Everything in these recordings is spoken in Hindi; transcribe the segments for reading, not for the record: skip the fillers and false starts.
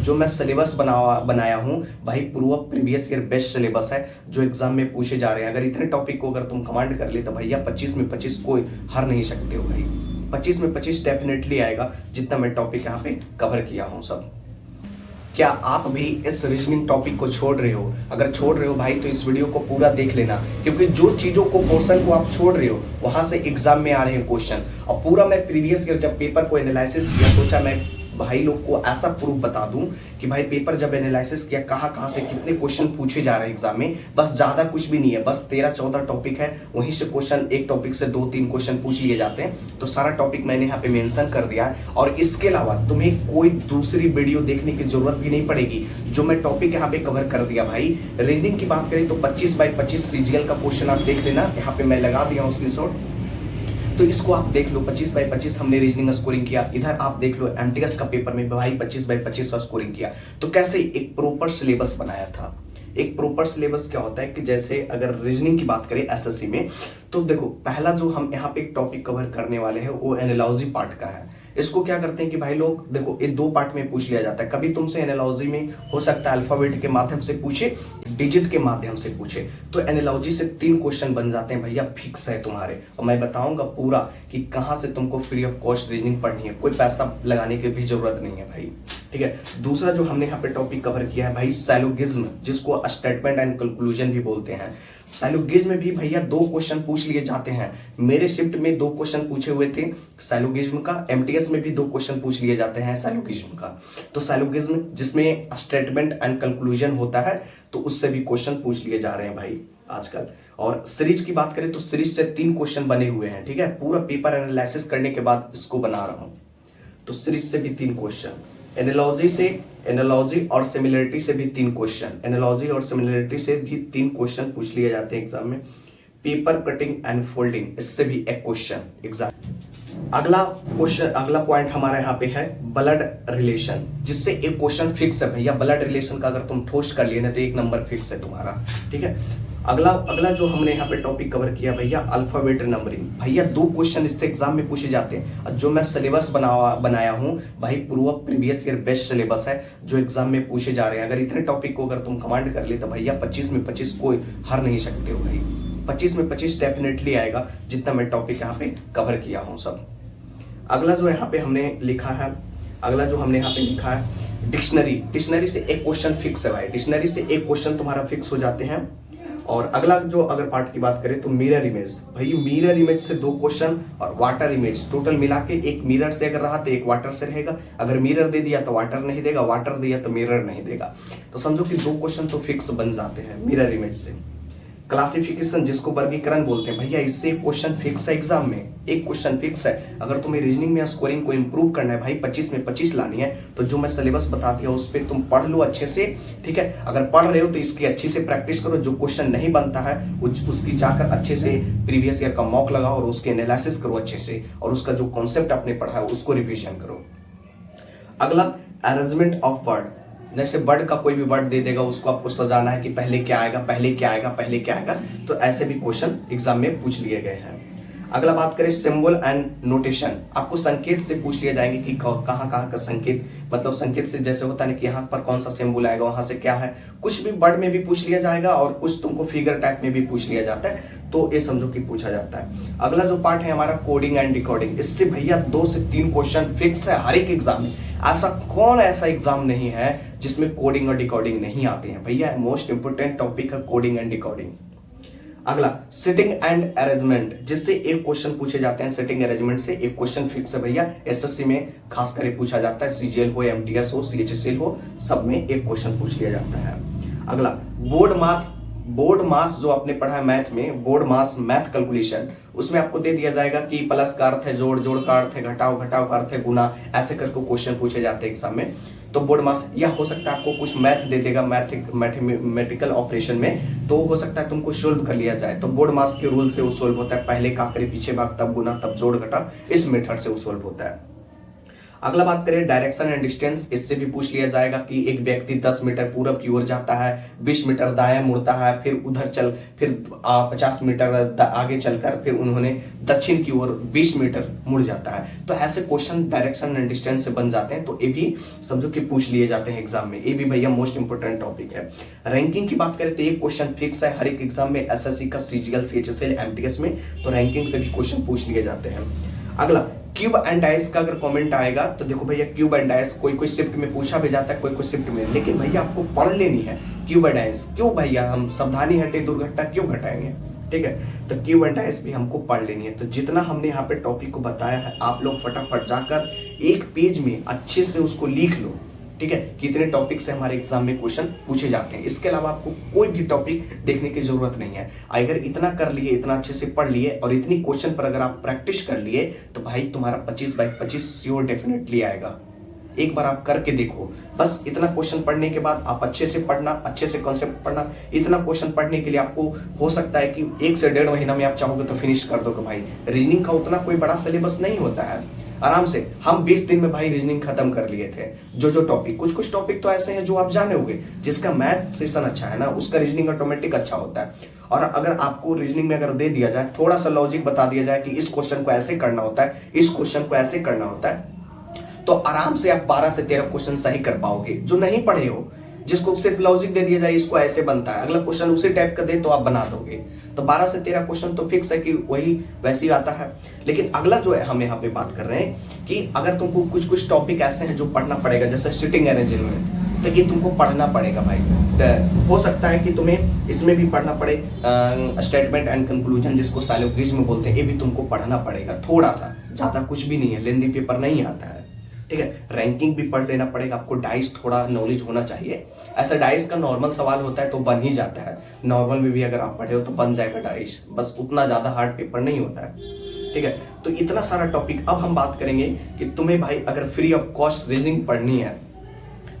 जो मैं सिलेबस बनाया हूँ भाई पूरा प्रीवियस ईयर बेस्ट सिलेबस है जो एग्जाम में पूछे जा रहे हैं। अगर इतने टॉपिक को अगर तुम कमांड कर ले तो भैया 25 में 25 कोई हार नहीं सकते हो भाई। 25 में 25 डेफिनेटली आएगा जितना मैं टॉपिक यहाँ पे कवर किया हूँ सब। क्या आप भी इस रीजनिंग टॉपिक को छोड़ रहे हो? अगर छोड़ रहे हो भाई तो इस वीडियो को पूरा देख लेना, क्योंकि जो चीजों को पोर्शन को आप छोड़ रहे हो वहां से एग्जाम में आ रहे हैं क्वेश्चन। और पूरा मैं प्रीवियस ईयर जब पेपर को एनालिसिस किया सोचा मैं भाई लोग को ऐसा प्रूफ बता दूं कि भाई पेपर जब एनालिसिस किया कहां से कितने क्वेश्चन पूछे जा रहे हैं एग्जाम में। बस ज्यादा कुछ भी नहीं है, बस 13-14 टॉपिक है, वहीं से क्वेश्चन एक टॉपिक से 2-3 क्वेश्चन पूछ लिए जाते हैं। तो सारा टॉपिक मैंने यहाँ पे मेंशन कर दिया है और इसके अलावा तुम्हें कोई दूसरी वीडियो देखने की जरूरत भी नहीं पड़ेगी। जो मैं टॉपिक यहाँ पे कवर कर दिया भाई। रीजनिंग की बात करें तो 25/25 सीजीएल का क्वेश्चन आप देख लेना, यहाँ पे मैं लगा दिया हूँ स्क्रीनशॉट, तो इसको आप देख लो। 25/25 हमने रीजनिंग स्कोरिंग किया। इधर आप देख लो एमटीएस का पेपर में भाई 25/25 स्कोरिंग किया। तो कैसे एक प्रॉपर सिलेबस बनाया था। एक प्रॉपर सिलेबस क्या होता है कि जैसे अगर रीजनिंग की बात करें एसएससी में तो देखो पहला जो हम यहाँ पे एक टॉपिक कवर करने वाले हैं वो एनालॉजी पार्ट का है। इसको क्या करते हैं कि भाई लोग देखो ये 2 पार्ट में पूछ लिया जाता है। कभी तुमसे एनालॉजी में हो सकता है अल्फाबेट के माध्यम से पूछे, डिजिट के माध्यम से पूछे, तो एनालॉजी से 3 क्वेश्चन बन जाते हैं भैया, फिक्स है तुम्हारे। और मैं बताऊंगा पूरा कि कहां से तुमको फ्री ऑफ कॉस्ट रीजनिंग पढ़नी है, कोई पैसा लगाने की भी जरूरत नहीं है भाई, ठीक है। दूसरा जो हमने यहाँ पे टॉपिक कवर किया है भाई सैलोगिज्म, जिसको स्टेटमेंट एंड कंक्लूजन भी बोलते हैं। सैलोगिज्म में भी भैया 2 क्वेश्चन पूछ लिए जाते हैं। मेरे शिफ्ट में 2 क्वेश्चन पूछे हुए थे सैलोगिज्म का, एमटीएस में भी 2 क्वेश्चन पूछ लिए जाते हैं सैलोगिज्म का। तो सैलोगिज्म जिसमें स्टेटमेंट एंड कंक्लूजन होता है तो उससे भी क्वेश्चन पूछ लिए जा रहे हैं भाई आजकल। और सीरीज की बात करें तो सीरीज से 3 क्वेश्चन बने हुए हैं, ठीक है। पूरा पेपर एनालिसिस करने के बाद इसको बना रहा हूं, तो सीरीज से भी 3 क्वेश्चन, एनालॉजी और सिमिलरिटी से भी 3 क्वेश्चन, एनालॉजी और सिमिलरिटी से भी 3 क्वेश्चन पूछ लिए जाते हैं एग्जाम में। पेपर कटिंग एंड फोल्डिंग, इससे भी एक क्वेश्चन एग्जाम। अगला पॉइंट हमारा यहाँ पे है ब्लड रिलेशन, जिससे एक क्वेश्चन फिक्स है भैया। ब्लड रिलेशन का अगर तुम ठोस कर लिए ना तो 1 नंबर फिक्स है तुम्हारा, ठीक है। अगला जो हमने यहाँ पे टॉपिक कवर किया भैया अल्फाबेट नंबरिंग। भैया 2 क्वेश्चन इससे एग्जाम में पूछे जाते हैं। और जो मैं सिलेबस बनाया हूँ भाई पूरा प्रीवियस ईयर बेस्ट सिलेबस है जो एग्जाम में पूछे जा रहे हैं। अगर इतने टॉपिक को अगर तुम कमांड कर ले तो भैया 25 में 25 कोई हार नहीं सकते हो भाई। 25 में 25 डेफिनेटली आएगा जितना मैं टॉपिक यहाँ पे कवर किया हूँ सब। अगला जो यहाँ पे हमने लिखा है डिक्शनरी से एक क्वेश्चन फिक्स है भाई। डिक्शनरी से एक क्वेश्चन तुम्हारा फिक्स हो जाते हैं। और अगला जो अगर पार्ट की बात करें तो मिरर इमेज, भाई मिरर इमेज से 2 क्वेश्चन और वाटर इमेज, टोटल मिला के एक मिरर से अगर रहा तो एक वाटर से रहेगा। अगर मिरर दे दिया तो वाटर नहीं देगा, वाटर दिया तो मिरर नहीं देगा। तो समझो कि 2 क्वेश्चन तो फिक्स बन जाते हैं मिरर इमेज से। क्लासिफिकेशन जिसको वर्गीकरण बोलते हैं भैया, इससे एक क्वेश्चन फिक्स है एग्जाम में, एक क्वेश्चन फिक्स है। अगर तुम्हें रीजनिंग में स्कोरिंग को इंप्रूव करना है भाई 25 में 25 लानी है तो जो मैं सिलेबस बता दिया उस पर तुम पढ़ लो अच्छे से, ठीक है। अगर पढ़ रहे हो तो इसकी अच्छी से प्रैक्टिस करो। जो क्वेश्चन नहीं बनता है उसकी जाकर अच्छे से प्रीवियस ईयर का मॉक लगाओ और उसके एनालिसिस करो अच्छे से, और उसका जो कॉन्सेप्ट आपने पढ़ा है उसको रिविजन करो। अगला अरेंजमेंट ऑफ वर्ड, जैसे वर्ड का कोई भी वर्ड दे देगा उसको आपको सजाना है कि पहले क्या आएगा, तो ऐसे भी क्वेश्चन एग्जाम में पूछ लिए गए हैं। अगला बात करें सिंबल एंड नोटेशन, आपको संकेत से पूछ लिए जाएंगे कि कहाँ का संकेत, मतलब संकेत से जैसे होता है कि यहाँ पर कौन सा सिंबल आएगा, वहां से क्या है, कुछ भी वर्ड में भी पूछ लिया जाएगा और कुछ तुमको फिगर टाइप में भी पूछ लिया जाता है, तो ये समझो कि पूछा जाता है। अगला जो पार्ट है हमारा कोडिंग एंड डिकोडिंग, इससे भैया 2 से 3 क्वेश्चन फिक्स है हर एक एग्जाम में। ऐसा एग्जाम नहीं है जिसमें कोडिंग और डिकोडिंग नहीं आते हैं भैया। मोस्ट इंपोर्टेंट टॉपिक है कोडिंग एंड डिकोडिंग। अगला सिटिंग एंड अरेंजमेंट, जिससे एक क्वेश्चन पूछे जाते हैं। सिटिंग अरेंजमेंट से एक क्वेश्चन फिक्स है भैया, एसएससी में खास करके पूछा जाता है। सीजीएल हो, एमटीएस हो, सीएचएसएल हो, सब में एक क्वेश्चन पूछ लिया जाता है। अगला बोर्ड मास जो आपने पढ़ा है मैथ में, बोर्ड मास मैथ कैलकुलेशन, उसमें आपको दे दिया जाएगा कि प्लस का अर्थ है जोड़, जोड़ का अर्थ है घटाओ, घटाओ का अर्थ है गुना, ऐसे करके क्वेश्चन पूछे जाते हैं एग्जाम में। तो बोर्ड मास, या हो सकता है आपको कुछ मैथ दे देगा मैथमेटिकल ऑपरेशन में, तो हो सकता है तुमको सोल्व कर लिया जाए। तो बोर्ड मास के रूल से वो सोल्व होता है, पहले का करे पीछे भाग तब गुना तब जोड़ घटा, इस मेथड से वो सोल्व होता है। अगला बात करें डायरेक्शन एंड डिस्टेंस, इससे भी पूछ लिया जाएगा कि एक व्यक्ति 10 मीटर पूरब की ओर जाता है, 20 मीटर दाएं मुड़ता है, फिर उधर चल, फिर 50 मीटर आगे चलकर फिर उन्होंने दक्षिण की ओर 20 मीटर मुड़ जाता है। तो ऐसे क्वेश्चन डायरेक्शन एंड डिस्टेंस से बन जाते हैं, तो ये भी समझो कि पूछ लिए जाते हैं एग्जाम में। ये भी भैया मोस्ट इंपोर्टेंट टॉपिक है। रैंकिंग की बात करें तो ये क्वेश्चन फिक्स है हर एक एग्जाम में, एसएससी का, सीजीएल, सीएचएसएल, एमटीएस में, तो रैंकिंग से भी क्वेश्चन पूछ लिए जाते हैं। अगला क्यूब एंड डाइस का अगर कमेंट आएगा तो देखो भैया क्यूब एंड डाइस कोई कोई शिफ्ट में पूछा भी जाता है, कोई कोई शिफ्ट में, लेकिन भैया आपको पढ़ लेनी है क्यूब एंड डाइस। क्यों भैया, हम सावधानी हटे दुर्घटना क्यों घटाएंगे, ठीक है। तो क्यूब एंड डाइस भी हमको पढ़ लेनी है। तो जितना हमने यहाँ पे टॉपिक को बताया है आप लोग फटाफट जाकर एक पेज में अच्छे से उसको लिख लो, ठीक है, कितने टॉपिक से हमारे एग्जाम में क्वेश्चन पूछे जाते हैं। इसके अलावा आपको कोई भी टॉपिक देखने की जरूरत नहीं है। अगर इतना कर लिए, इतना अच्छे से पढ़ लिए और इतनी क्वेश्चन पर अगर आप प्रैक्टिस कर लिए तो भाई तुम्हारा 25/25 श्योर डेफिनेटली आएगा। एक बार आप करके देखो, बस इतना क्वेश्चन पढ़ने के बाद आप अच्छे से पढ़ना, अच्छे से कॉन्सेप्ट पढ़ना। इतना क्वेश्चन पढ़ने के लिए आपको हो सकता है कि 1 से 1.5 महीना में आप चाहोगे तो फिनिश कर दोगे भाई। रीजनिंग का उतना कोई बड़ा सिलेबस नहीं होता है, आराम से हम 20 दिन में भाई रीजनिंग खत्म कर लिए थे। जो टॉपिक, कुछ टॉपिक तो ऐसे हैं जो आप जाने होंगे, जिसका मैथ सेशन अच्छा है ना उसका रीजनिंग ऑटोमेटिक अच्छा होता है। और अगर आपको रीजनिंग में अगर दे दिया जाए, थोड़ा सा लॉजिक बता दिया जाए कि इस क्वेश्चन को ऐसे करना होता है, इस क्वेश्चन को ऐसे करना होता है, तो आराम से आप 12 से 13 क्वेश्चन सही कर पाओगे। जो नहीं पढ़े हो, जिसको सिर्फ लॉजिक दे दिया जाए इसको ऐसे बनता है, अगला क्वेश्चन उसी टाइप का दे तो आप बना दोगे। तो 12 से 13 क्वेश्चन तो फिक्स है कि वही वैसे ही आता है। लेकिन अगला जो है हम यहाँ पे बात कर रहे हैं कि अगर तुमको कुछ टॉपिक ऐसे हैं जो पढ़ना पड़ेगा, जैसे सिटिंग अरेंजमेंट, तो ये तुमको पढ़ना पड़ेगा भाई। हो सकता है कि तुम्हें इसमें भी पढ़ना पड़े स्टेटमेंट एंड कंक्लूजन, जिसको साइलोगिज्म बोलते हैं, ये भी तुमको पढ़ना पड़ेगा थोड़ा सा, ज्यादा कुछ भी नहीं है, लेंदी पेपर नहीं आता है, ठीक है। रैंकिंग भी पढ़ लेना पड़ेगा आपको, डाइस थोड़ा नॉलेज होना चाहिए। ऐसा डाइस का नॉर्मल सवाल होता है तो बन ही जाता है, नॉर्मल में भी अगर आप पढ़े हो तो बन जाएगा डाइस, बस उतना ज्यादा हार्ड पेपर नहीं होता है, ठीक है। तो इतना सारा टॉपिक। अब हम बात करेंगे कि तुम्हें भाई अगर फ्री ऑफ कॉस्ट रीजनिंग पढ़नी है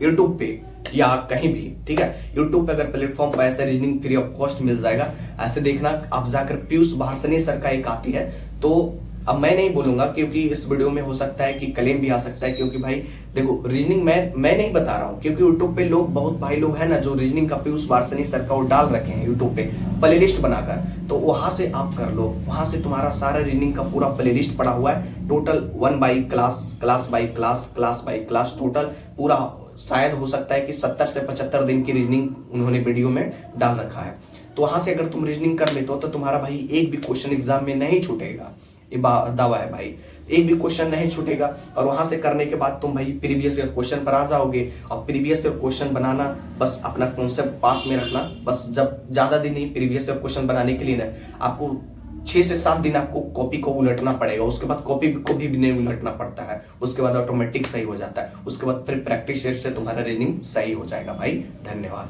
यूट्यूब पे या कहीं भी, ठीक है, यूट्यूब पे अगर प्लेटफॉर्म पर ऐसा रीजनिंग फ्री ऑफ कॉस्ट मिल जाएगा, ऐसे देखना आप जाकर पीयूष भारसनी सर का एक आती है। तो अब मैं नहीं बोलूंगा क्योंकि इस वीडियो में हो सकता है कि क्लेम भी आ सकता है, क्योंकि भाई देखो रीजनिंग मैं नहीं बता रहा हूँ, क्योंकि यूट्यूब पे लोग बहुत भाई लोग हैं ना जो रीजनिंग का पीयूष भारसनी सर का वो डाल रखे हैं यूट्यूब पे प्लेलिस्ट बनाकर, तो वहां से आप कर लो, वहां से तुम्हारा सारा रीजनिंग का पूरा प्लेलिस्ट पड़ा हुआ है, total 1 by class, class by class, class by class, total पूरा शायद हो सकता है कि 70 से 75 दिन की रीजनिंग उन्होंने वीडियो में डाल रखा है। तो वहां से अगर तुम रीजनिंग कर लेते हो तो तुम्हारा भाई एक भी क्वेश्चन एग्जाम में नहीं छूटेगा, ये दावा है भाई, एक भी क्वेश्चन नहीं छूटेगा। और वहां से करने के बाद तुम भाई प्रीवियस ईयर क्वेश्चन पर आ जाओगे, और प्रीवियस ईयर क्वेश्चन बनाना, बस अपना कॉन्सेप्ट पास में रखना, बस जब ज्यादा दिन नहीं, प्रीवियस ईयर क्वेश्चन बनाने के लिए ना आपको 6 से 7 दिन आपको कॉपी को उलटना पड़ेगा, उसके बाद कॉपी को भी नहीं उलटना पड़ता है, उसके बाद ऑटोमेटिक सही हो जाता है, उसके बाद फिर प्रैक्टिस से तुम्हारा रीजनिंग सही हो जाएगा भाई। धन्यवाद।